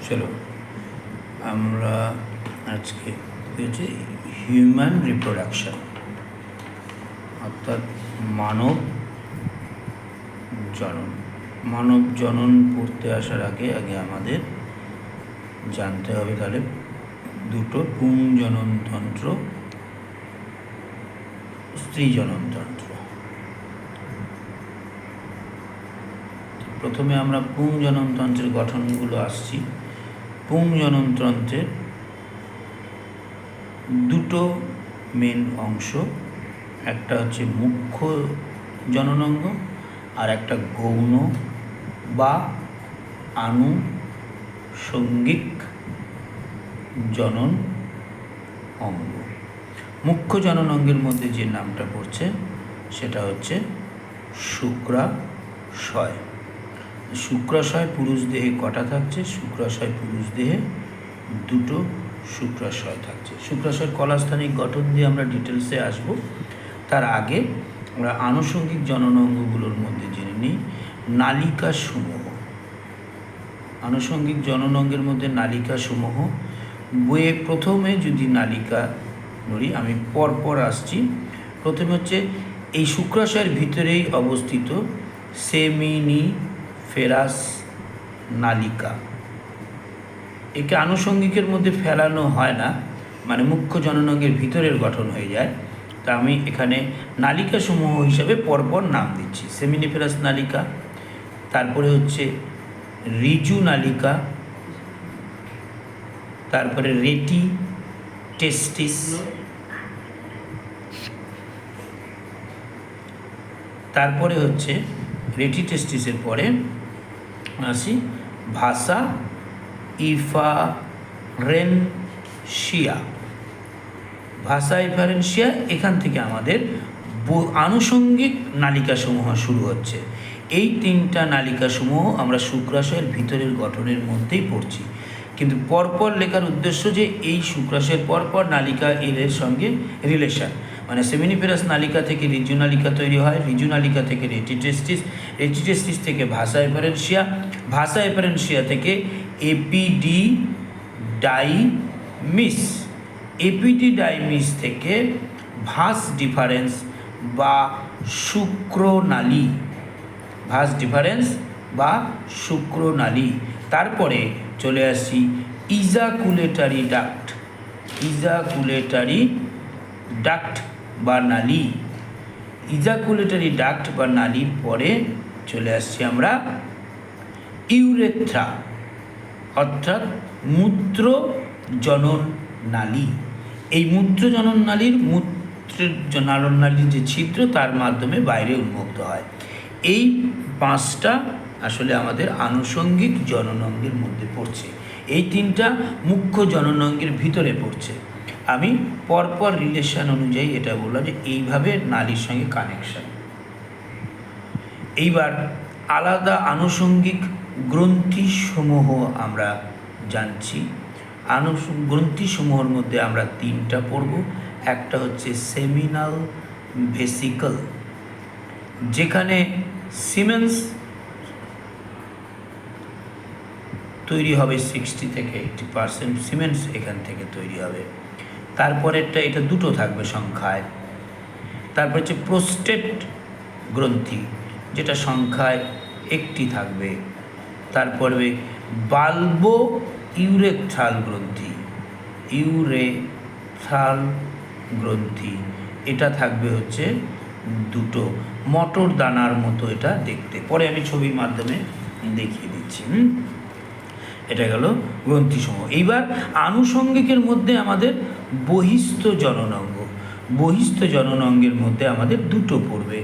চলো আমরা আজকে হচ্ছে হিউম্যান রিপ্রোডাকশন অর্থাৎ মানব জনন পড়তে আসার আগে আমাদের জানতে হবে তাহলে দুটো পুংজননতন্ত্র, স্ত্রী জননতন্ত্র। প্রথমে আমরা পুংজননতন্ত্রের গঠনগুলো আসছি। পুংজননতন্ত্রের দুটো মেন অংশ, একটা হচ্ছে মুখ্য জননাঙ্গ আর একটা গৌণ বা আনুষঙ্গিক জনন অঙ্গ। মুখ্য জননাঙ্গের মধ্যে যে নামটা পড়ছে সেটা হচ্ছে শুক্রাশয়। শুক্রাশয় পুরুষ দেহে কটা থাকছে? শুক্রাশয় পুরুষ দেহে দুটো শুক্রাশয় থাকছে। শুক্রাশয়ের কলাস্থানিক গঠন দিয়ে আমরা ডিটেলসে আসব। তার আগে আমরা আনুষঙ্গিক জননাঙ্গগুলোর মধ্যে জেনে নিই নালিকা সমূহ। আনুষঙ্গিক জননাঙ্গের মধ্যে নালিকা সমূহ বইয়ে প্রথমে যদি নালিকা ধরি, আমি পরপর আসছি। প্রথমে হচ্ছে এই শুক্রাশয়ের ভিতরেই অবস্থিত সেমিনিফেরাস নালিকা। একে আনুষঙ্গিকের মধ্যে ফেলানো হয় না, মানে মুখ্য জননাঙ্গের ভিতরের গঠন হয়ে যায়। তা আমি এখানে নালিকা সমূহ হিসাবে পরপর নাম দিচ্ছি। সেমিনিফেরাস নালিকা, তারপরে হচ্ছে রিজু নালিকা, তারপরে রেটি টেস্টিস, তারপরে হচ্ছে রেটি টেস্টিসের পরে আসি ভাষা ইফারেনশিয়া। ভাষা ইফারেনশিয়া, এখান থেকে আমাদের আনুষঙ্গিক নালিকাসমূহ শুরু হচ্ছে। এই তিনটা নালিকাসমূহ আমরা শুক্রাশয়ের ভিতরের গঠনের মধ্যেই পড়ছি, কিন্তু পরপর লেখার উদ্দেশ্য যে এই শুক্রাশয়ের পরপর নালিকা এর সঙ্গে রিলেশন, মানে সেমিনিফেরাস নালিকা থেকে রিজু নালিকা তৈরি হয়, রিজু নালিকা থেকে রেটিটেস্টিস, রেটিটেস্টিস থেকে ভাষা এফারেনশিয়া, ভাষা এফারেনশিয়া থেকে এপিডিডাইমিস, এপিডিডাইমিস থেকে ভাস ডিফারেন্স বা শুক্রনালী, ভাস ডিফারেন্স বা শুক্রনালী। তারপরে চলে আসি ইজাকুলেটারি ডাক্ট, ইজাকুলেটারি ডাক্ট বা নালী। ইজাকুলেটারি ডাক্ট বা নালীর পরে চলে আসছি আমরা ইউরেথ্রা, অর্থাৎ মূত্র জনন নালী। এই মূত্র জনন নালীর নালীর যে ছিদ্র তার মাধ্যমে বাইরে উন্মুক্ত হয়। এই পাঁচটা আসলে আমাদের আনুষঙ্গিক জননাঙ্গের মধ্যে পড়ছে, এই তিনটা মুখ্য জননাঙ্গের ভিতরে পড়ছে। আমি পরপর রিলেশন অনুযায়ী এটা বললাম যে এইভাবে নালীর সঙ্গে কানেকশন। এইবার আলাদা আনুষঙ্গিক গ্রন্থিসমূহ আমরা জানছি। গ্রন্থিসমূহের মধ্যে আমরা তিনটা পড়ব। একটা হচ্ছে সেমিনাল ভেসিকল, যেখানে সিমেন্স তৈরি হবে 60 থেকে 80% সিমেন্স এখান থেকে তৈরি হবে। তারপরেরটা, এটা দুটো থাকবে সংখ্যায়। তারপর হচ্ছে প্রোস্টেট গ্রন্থি, যেটা সংখ্যায় একটি থাকবে। তারপরে বাল্বো ইউরেথ্রাল গ্রন্থি, ইউরেথ্রাল গ্রন্থি, এটা থাকবে হচ্ছে দুটো, মটর দানার মতো এটা দেখতে। পরে আমি ছবির মাধ্যমে দেখিয়ে দিচ্ছি। এটা গেল গ্রন্থিসমূহ। এইবার আনুষঙ্গিকের মধ্যে আমাদের বহিস্থ জননাঙ্গ। বহিস্থ জননাঙ্গের মধ্যে আমাদের দুটো পড়বে,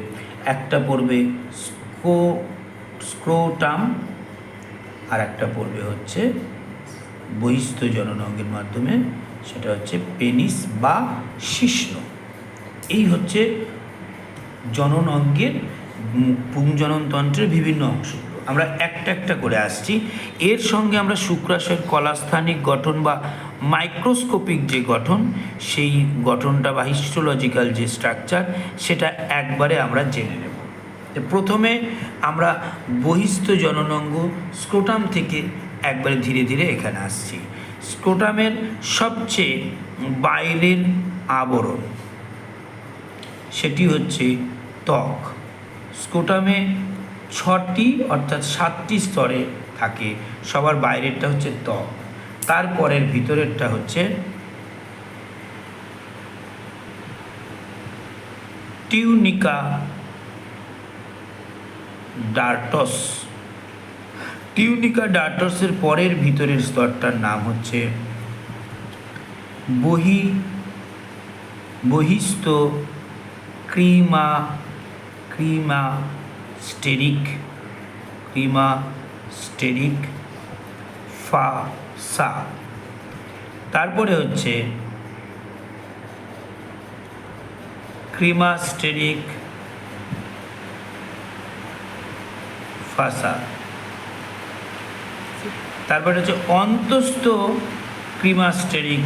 একটা পড়বে স্ক্রোটাম আর একটা পড়বে হচ্ছে বহিস্থ জননাঙ্গের মাধ্যমে, সেটা হচ্ছে পেনিস বা শিশ্ন। এই হচ্ছে জননাঙ্গের পুংজননতন্ত্রের বিভিন্ন অংশগুলো। আমরা একটা একটা করে আসছি। এর সঙ্গে আমরা শুক্রাশয়ের কলাস্থানিক গঠন বা মাইক্রোস্কোপিক যে গঠন, সেই গঠনটা বা হিস্টোলজিক্যাল যে স্ট্রাকচার, সেটা একবারে আমরা জেনে নেব। প্রথমে আমরা বহিস্থ জননাঙ্গ স্ক্রোটাম থেকে একবারে ধীরে ধীরে এখানে আসছি। স্ক্রোটামের সবচেয়ে বাইরের আবরণ সেটি হচ্ছে ত্বক। স্ক্রোটামে 6টি অর্থাৎ 7টি স্তরে থাকে, সবার বাইরেরটা হচ্ছে ত্বক, তারপরের ভিতরেরটা হচ্ছে টিউনিকা ডার্টস। টিউনিকা ডার্টসের পরের ভিতরের স্তরটার নাম হচ্ছে বহিস্থ ক্রিমাস্টেরিক ফাসা। তারপরে হচ্ছে ক্রিমাস্টেরিক ফাসা, তারপরে হচ্ছে অন্তস্থ ক্রিমাস্টেরিক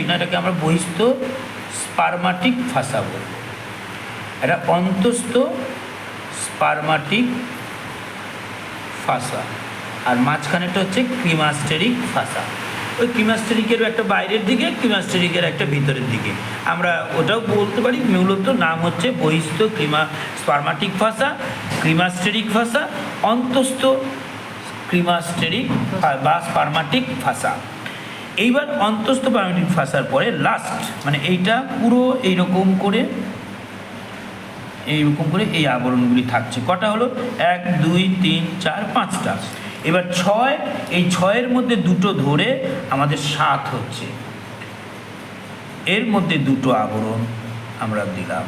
না, এটাকে আমরা বহিস্থ স্পার্মাটিক ফাসা বলব। এটা অন্তস্থ স্পার্মাটিক ফাসা, আর মাঝখানেটা হচ্ছে ক্রিমাস্টেরিক ফাসা। ওই ক্রিমাস্টেরিকেরও একটা বাইরের দিকে, ক্রিমাস্টেরিকের একটা ভিতরের দিকে, আমরা ওটাও বলতে পারি। মূলত নাম হচ্ছে বহিস্থ স্পার্মাটিক ফাসা, ক্রিমাস্টেরিক ফাসা, অন্তস্থ ক্রিমাস্টেরিক বা স্পার্মাটিক ফাসা। এইবার অন্তস্থ স্পার্মাটিক ফাসার পরে লাস্ট, মানে এইটা পুরো এইরকম করে এই আবরণগুলি থাকছে। কটা হলো? 1 2 3 4 5টা। এবার 6, এই 6-এর মধ্যে দুটো ধরে আমাদের 7 হচ্ছে। এর মধ্যে দুটো আবরণ আমরা দিলাম।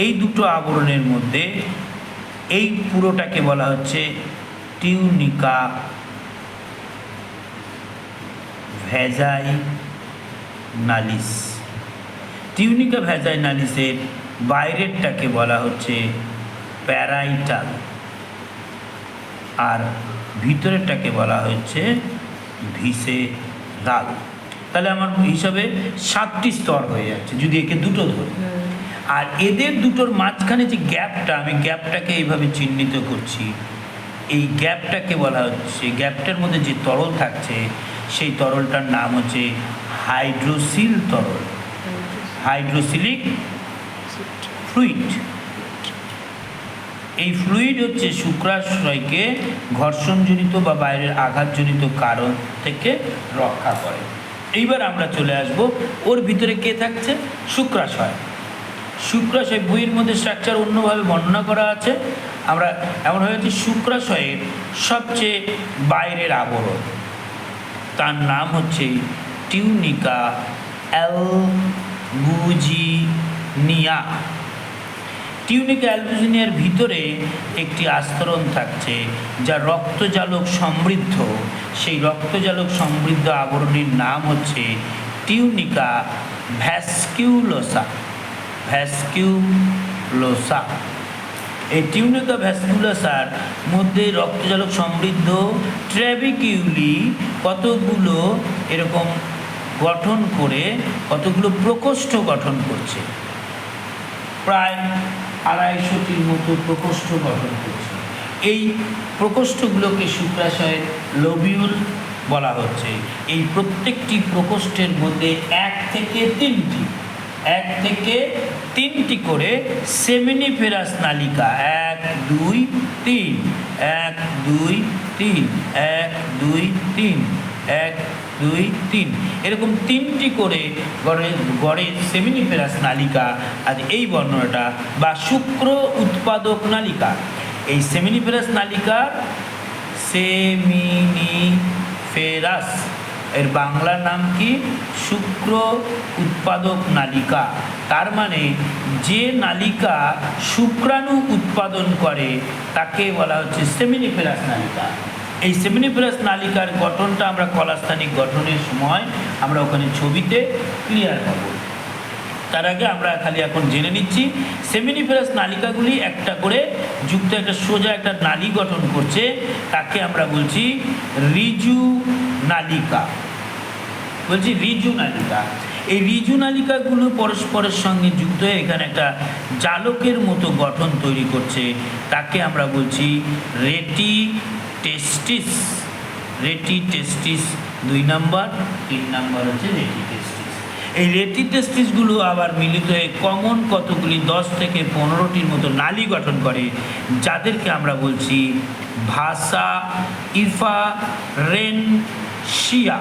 এই দুটো আবরণের মধ্যে এই পুরোটাকে বলা হচ্ছে টিউনিকা ভ্যাজাইনালিস। টিউনিকা ভ্যাজাইনালিসের বাইরেরটাকে বলা হচ্ছে প্যারাইটাল, আর ভিতরেরটাকে বলা হচ্ছে ভিসেরাল। তাহলে আমার হিসাবে 7টি স্তর হয়ে যাচ্ছে যদি একে দুটো ধরি। আর এদের দুটোর মাঝখানে যে গ্যাপটা, আমি গ্যাপটাকে এইভাবে চিহ্নিত করছি। এই গ্যাপটাকে বলা হচ্ছে, গ্যাপটার মধ্যে যে তরল থাকছে সেই তরলটার নাম হচ্ছে হাইড্রোসিল তরল, হাইড্রোসিলিক ফ্লুইড। এই ফ্লুইড হচ্ছে শুক্রাশয়কে ঘর্ষণজনিত বা বাইরের আঘাতজনিত কারণ থেকে রক্ষা করে। এইবার আমরা চলে আসব ওর ভিতরে কে থাকছে? শুক্রাশয়। শুক্রাশয় বইয়ের মধ্যে স্ট্রাকচার অন্যভাবে বর্ণনা করা আছে। আমরা এমন হয়েছে শুক্রাশয়ের সবচেয়ে বাইরের আবরণ, তার নাম হচ্ছে টিউনিকা অ্যালবুজিনিয়া। টিউনিকা অ্যালবুজিনিয়ার ভিতরে একটি আস্তরণ থাকছে যা রক্তজালক সমৃদ্ধ। সেই রক্তজালক সমৃদ্ধ আবরণের নাম হচ্ছে টিউনিকা ভ্যাসকিউলোসা। এই টিউনিকা ভ্যাসকুলাসার মধ্যে রক্তজালক সমৃদ্ধ ট্র্যাবিকিউলি কতগুলো এরকম গঠন করে, কতগুলো প্রকোষ্ঠ গঠন করছে, প্রায় 250টির মতো প্রকোষ্ঠ গঠন করছে। এই প্রকোষ্ঠগুলোকে শুক্রাশয়ের লোবিউল বলা হচ্ছে। এই প্রত্যেকটি প্রকোষ্ঠের মধ্যে 1 থেকে 3টি করে সেমিনিফেরাস নালিকা, 1 2 3 1 2 3 1 2 3 1 2 3 এরকম 3টি করে গড়ে সেমিনিফেরাস নালিকা। আর এই বর্ণনাটা বা শুক্র উৎপাদক নালিকা, এই সেমিনিফেরাস নালিকার সেমিনিফেরাস এর বাংলা নাম কি? শুক্র উৎপাদক নালিকা। তার মানে যে নালিকা শুক্রাণু উৎপাদন করে তাকে বলা হচ্ছে সেমিনিফেরাস নালিকা। এই সেমিনিফেরাস নালিকার গঠনটা আমরা কলাস্থানিক গঠনের সময় আমরা ওখানে ছবিতে ক্লিয়ার পাবো। তার আগে আমরা খালি এখন জেনে নিচ্ছি সেমিনিফেরাস নালিকাগুলি একটা করে যুক্ত একটা সোজা একটা নালী গঠন করছে, তাকে আমরা বলছি রিজু নালিকা। রিজু নালিকা। এই ঋজু নালিকাগুলো পরস্পরের সঙ্গে যুক্ত হয়ে এখানে একটা জালকের মতো গঠন তৈরি করছে, তাকে আমরা বলছি রেটি টেস্টিস। রেটি টেস্টিস 2 নম্বর, 3 নম্বর হচ্ছে রেটি টেস্টিস। এই রেটি টেস্টিসগুলো আবার মিলিত হয়ে কমন কতগুলি 10 থেকে 15টির মতো নালী গঠন করে, যাদেরকে আমরা বলছি ভাষা ইফারেনশিয়া।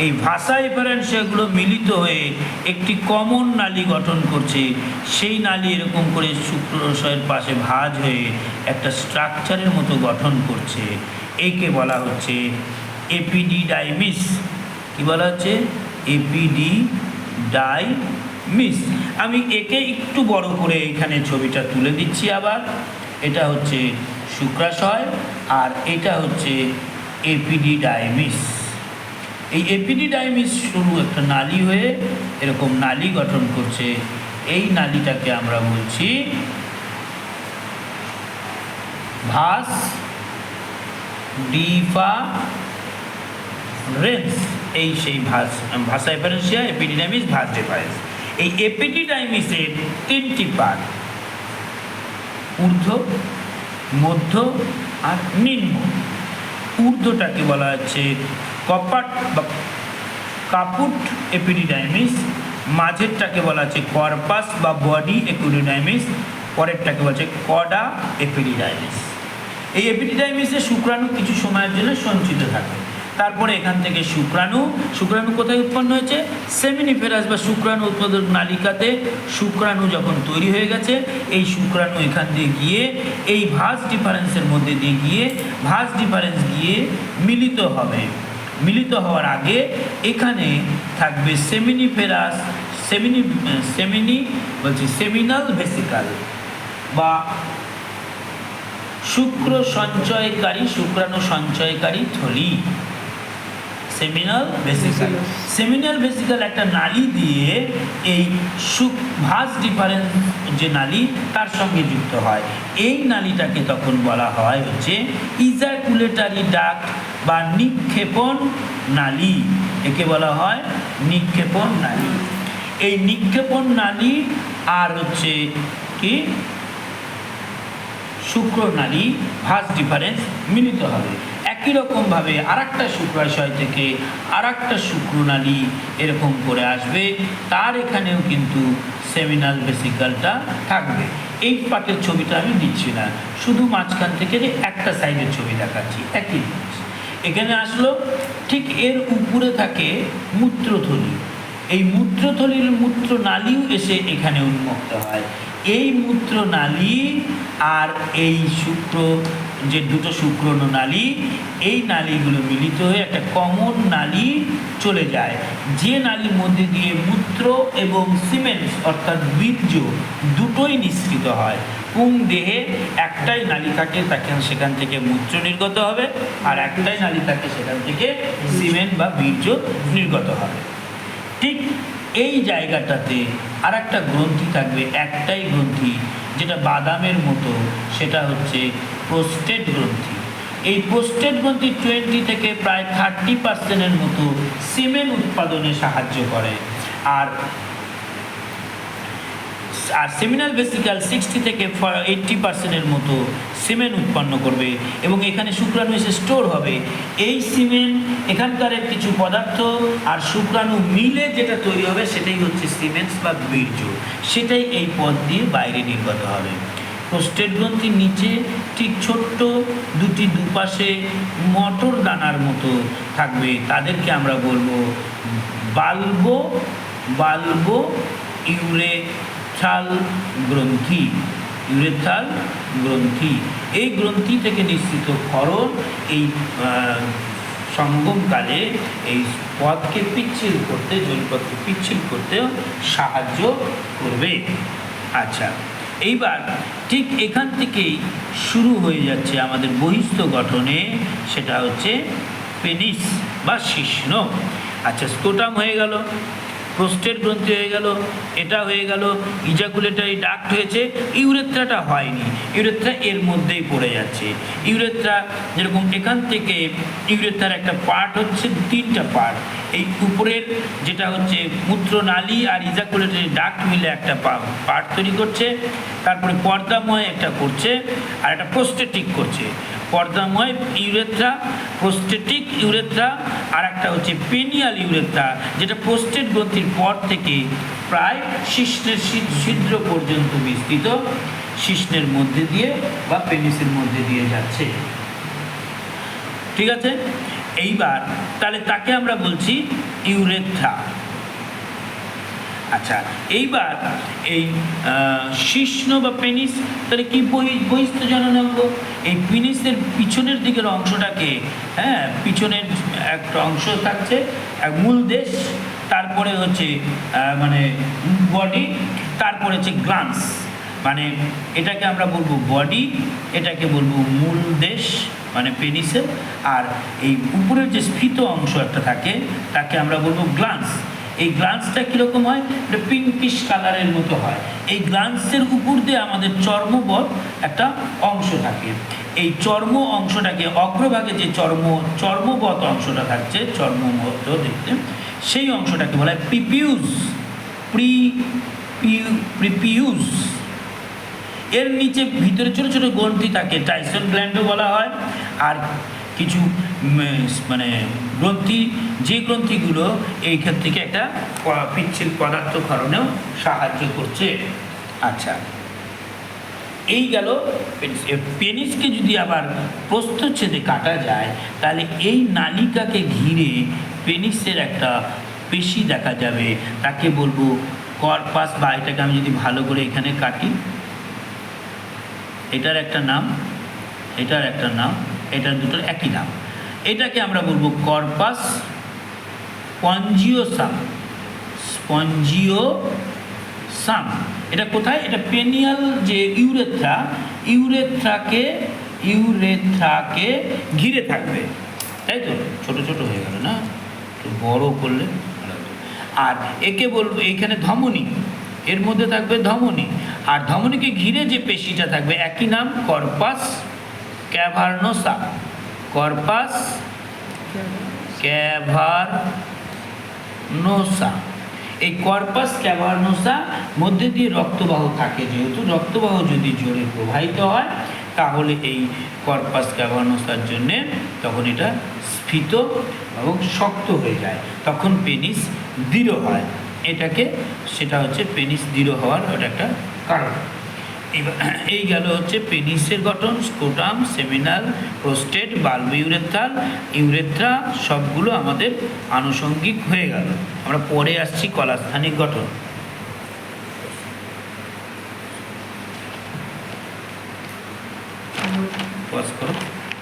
এই ভাষা ইফারেনশিয়াগুলো মিলিত হয়ে একটি কমন নালী গঠন করছে। সেই নালী এরকম করে শুক্রাশয়ের পাশে ভাঁজ হয়ে একটা স্ট্রাকচারের মতো গঠন করছে। একে বলা হচ্ছে এপিডিডাইমিস। কি বলা হচ্ছে? এপিডিডাইমিস। আমি একে একটু বড় করে এখানে ছবিটা তুলে দিচ্ছি আবার। এটা হচ্ছে শুক্রাশয় আর এটা হচ্ছে এপিডিডাইমিস। এই এপিডিডাইমিস শুরু একটা নালী হয়ে এরকম নালী গঠন করছে। এই নালীটাকে আমরা বলছি ভাস ডিফারেন্স। এই সেই ভাষা ডিফারেন্সিয়া, এপিডিডাইমিস, ভাস ডিফারেন্স। এই এপিডিডাইমিসের 3টি পার্ট, ঊর্ধ্ব, মধ্য আর নিম্ন। ঊর্ধ্বটাকে বলা হচ্ছে কপাট বা কাপুট এপিডিডাইমিস, মাঝেরটাকে বলা হচ্ছে কর্পাস বা বডি এপিডিডাইমিস, পরেরটাকে বলা হচ্ছে কডা এপিডিডাইমিস। এই এপিডিডাইমিসে শুক্রাণু কিছু সময়ের জন্য সঞ্চিত থাকে। তারপরে এখান থেকে শুক্রাণু কোথায় উৎপন্ন হয়েছে? সেমিনিফেরাস বা শুক্রাণু উৎপাদক নালিকাতে শুক্রাণু যখন তৈরি হয়ে গেছে, এই শুক্রাণু এখান দিয়ে গিয়ে এই ভাস ডিফারেন্সের মধ্যে দিয়ে গিয়ে ভাস ডিফারেন্স গিয়ে মিলিত হবে। মিলিত হওয়ার আগে এখানে থাকবে সেমিনিফেরাস, সেমিনাল ভেসিকাল বা শুক্রাণু সঞ্চয়কারী থলি। সেমিনাল ভেসিকাল একটা নালী দিয়ে এই ভাস ডিফারেন্স যে নালী তার সঙ্গে যুক্ত হয়। এই নালীটাকে তখন বলা হয় হচ্ছে ইজাকুলেটারি ডাক্ট বা নিক্ষেপণ নালী। একে বলা হয় নিক্ষেপণ নালী। এই নিক্ষেপণ নালী আর হচ্ছে কি শুক্রনালী ভাস ডিফারেন্স মিলিত হবে। একই রকমভাবে আরেকটা শুক্রাশয় থেকে আরেকটা শুক্রনালী এরকম করে আসবে, তার এখানেও কিন্তু সেমিনাল ভেসিকালটা থাকবে। এই পাটের ছবিটা আমি দিচ্ছি না, শুধু মাঝখান থেকে একটা সাইডের ছবি দেখাচ্ছি। একই জিনিস এখানে আসলো। ঠিক এর উপরে থাকে মূত্রথলি। এই মূত্রথলির মূত্রনালীও এসে এখানে উন্মুক্ত হয়। এই মূত্রনালী আর এই যে দুটো শুক্রাণু নালী, এই নালীগুলো মিলিত হয়ে একটা কমন নালী চলে যায়, যে নালীর মধ্যে দিয়ে মূত্র এবং সিমেন্টস অর্থাৎ বীর্য দুটোই নিঃসৃত হয়। পুং দেহে একটাই নালী থাকে, তাকে সেখান থেকে মূত্র নির্গত হবে, আর একটাই নালী থাকে সেখান থেকে সিমেন্ট বা বীর্য নির্গত হবে। ঠিক এই জায়গাটাতে আর একটা গ্রন্থি থাকবে, একটাই গ্রন্থি যেটা বাদামের মতো, সেটা হচ্ছে প্রোস্টেট গ্রন্থি। এই প্রোস্টেট গ্রন্থি 20 থেকে প্রায় 30% মতো সিমেন উৎপাদনে সাহায্য করে। আর সেমিনাল ভেসিকাল 60 থেকে 80% মতো সিমেন্ট উৎপন্ন করবে এবং এখানে শুক্রাণু এসে স্টোর হবে। এই সিমেন্ট এখানকার কিছু পদার্থ আর শুক্রাণু মিলে যেটা তৈরি হবে সেটাই হচ্ছে সিমেন্টস বা বীর্য, সেটাই এই পথ দিয়ে বাইরে নির্গত হবে। প্রোস্টেট গ্রন্থির নিচে ঠিক ছোট্ট দুপাশে মটর দানার মতো থাকবে, তাদেরকে আমরা বলবো বাল্বো ইউরেথ্রাল গ্রন্থি। এই গ্রন্থি থেকে নিঃসৃত ক্ষরণ এই সঙ্গমকালে এই পথকে পিচ্ছিল করতে, জলপথকে পিচ্ছিল করতেও সাহায্য করবে। আচ্ছা, এইবার ঠিক এখান থেকেই শুরু হয়ে যাচ্ছে আমাদের বহিস্থ গঠনে, সেটা হচ্ছে পেনিস বা শিশ্ন। আচ্ছা, স্টোটাম হয়ে গেল, প্রোস্টেট গ্রন্থি হয়ে গেল, এটা হয়ে গেল, ইজাকুলেটারি ডাক্ট হয়েছে, ইউরেথ্রাটা হয়নি, ইউরেথ্রা এর মধ্যেই পড়ে যাচ্ছে। ইউরেথ্রা যেরকম এখান থেকে ইউরেথ্রার একটা পার্ট হচ্ছে 3টা পার্ট, এই উপরের যেটা হচ্ছে মূত্রনালী আর ইজাকুলেটরি ডাক্ট মিলে একটা পার্ট তৈরি করছে, তারপরে পর্দাময় একটা করছে, আর একটা প্রোস্টেটিক করছে। পর্দাময় ইউরেথ্রা, প্রোস্টেটিক ইউরেথ্রা, আর একটা হচ্ছে পেনিয়াল ইউরেথ্রা, যেটা প্রোস্টেট গ্রন্থির পর থেকে প্রায় শিশ্নের ছিদ্র পর্যন্ত বিস্তৃত, শিশ্নের মধ্যে দিয়ে বা পেনিসের মধ্যে দিয়ে যাচ্ছে। ঠিক আছে, এইবার তাহলে তাকে আমরা বলছি ইউরেথ্রা। আচ্ছা, এইবার এই শিশ্ন বা পেনিস তাহলে কি বহিস্থ জননাঙ্গ? এই পেনিসের পিছনের দিকের অংশটাকে, হ্যাঁ, পিছনের একটা অংশ থাকছে, এক মূল দেশ, তারপরে হচ্ছে মানে বডি, তারপরে হচ্ছে গ্লান্স, মানে এটাকে আমরা বলবো বডি, এটাকে বলবো মূল দেশ মানে পেনিসের, আর এই উপরের যে স্ফীত অংশ একটা থাকে তাকে আমরা বলবো গ্লান্স। এই গ্লান্সটা কীরকম হয়? এটা পিঙ্কিশ কালারের মতো হয়। এই গ্লান্সের উপর দিয়ে আমাদের চর্মবৎ একটা অংশ থাকে। এই চর্ম অংশটাকে অগ্রভাগে যে চর্মবৎ অংশটা থাকছে, চর্মবৎ দেখতে, সেই অংশটাকে বলা হয় প্রিপিউস। প্রিপিউস এর নিচে ভিতরে ছোটো ছোটো গ্রন্থি থাকে, টাইসন গ্ল্যান্ডও বলা হয়। আর কিছু মানে গ্রন্থি, যে গ্রন্থিগুলো এই ক্ষেত্রে থেকে একটা পিচ্ছিল পদার্থ ক্ষরণেও সাহায্য করছে। আচ্ছা, এই গেল পেনিসকে যদি আবার প্রস্থচ্ছেদে কাটা যায়, তাহলে এই নালিকাকে ঘিরে পেনিসের একটা পেশি দেখা যাবে, তাকে বলবো কর্পাস, বা এটাকে আমি যদি ভালো করে এখানে কাটি, এটার একটা নাম, এটার একটা নাম, এটার দুটোর একই নাম, এটাকে আমরা বলবো কর্পাস স্পঞ্জিওসাম। স্পঞ্জিওসাম এটা কোথায়? এটা পেনিয়াল যে ইউরেথ্রাকে ঘিরে থাকবে, তাই তো? ছোট ছোট হয়ে গেল না, একটু বড় করলে। আর একে বলবো এইখানে ধমনী, এর মধ্যে থাকবে ধমনী, আর ধমনীকে ঘিরে যে পেশিটা থাকবে একই নাম, কর্পাস ক্যাভার্নোসা। কর্পাস ক্যাভার্নোসা। এই কর্পাস ক্যাভার্নোসা মধ্যে দিয়ে রক্তবাহ থাকে, যেহেতু রক্তবাহ যদি জোরে প্রবাহিত হয় তাহলে এই কর্পাস ক্যাভার্নোসার জন্যে তখন এটা স্ফীত এবং শক্ত হয়ে যায়, তখন পেনিস দৃঢ় হয়। এটাকে, সেটা হচ্ছে পেনিস দৃঢ় হওয়ার ওটা একটা কারণ। এবার এই গেল হচ্ছে পেনিসের গঠন, scrotum, seminal, prostate, bulb urethra সবগুলো আমাদের আনুষঙ্গিক হয়ে গেল। আমরা পরে আসছি কলাস্থানিক গঠন। পজ করো।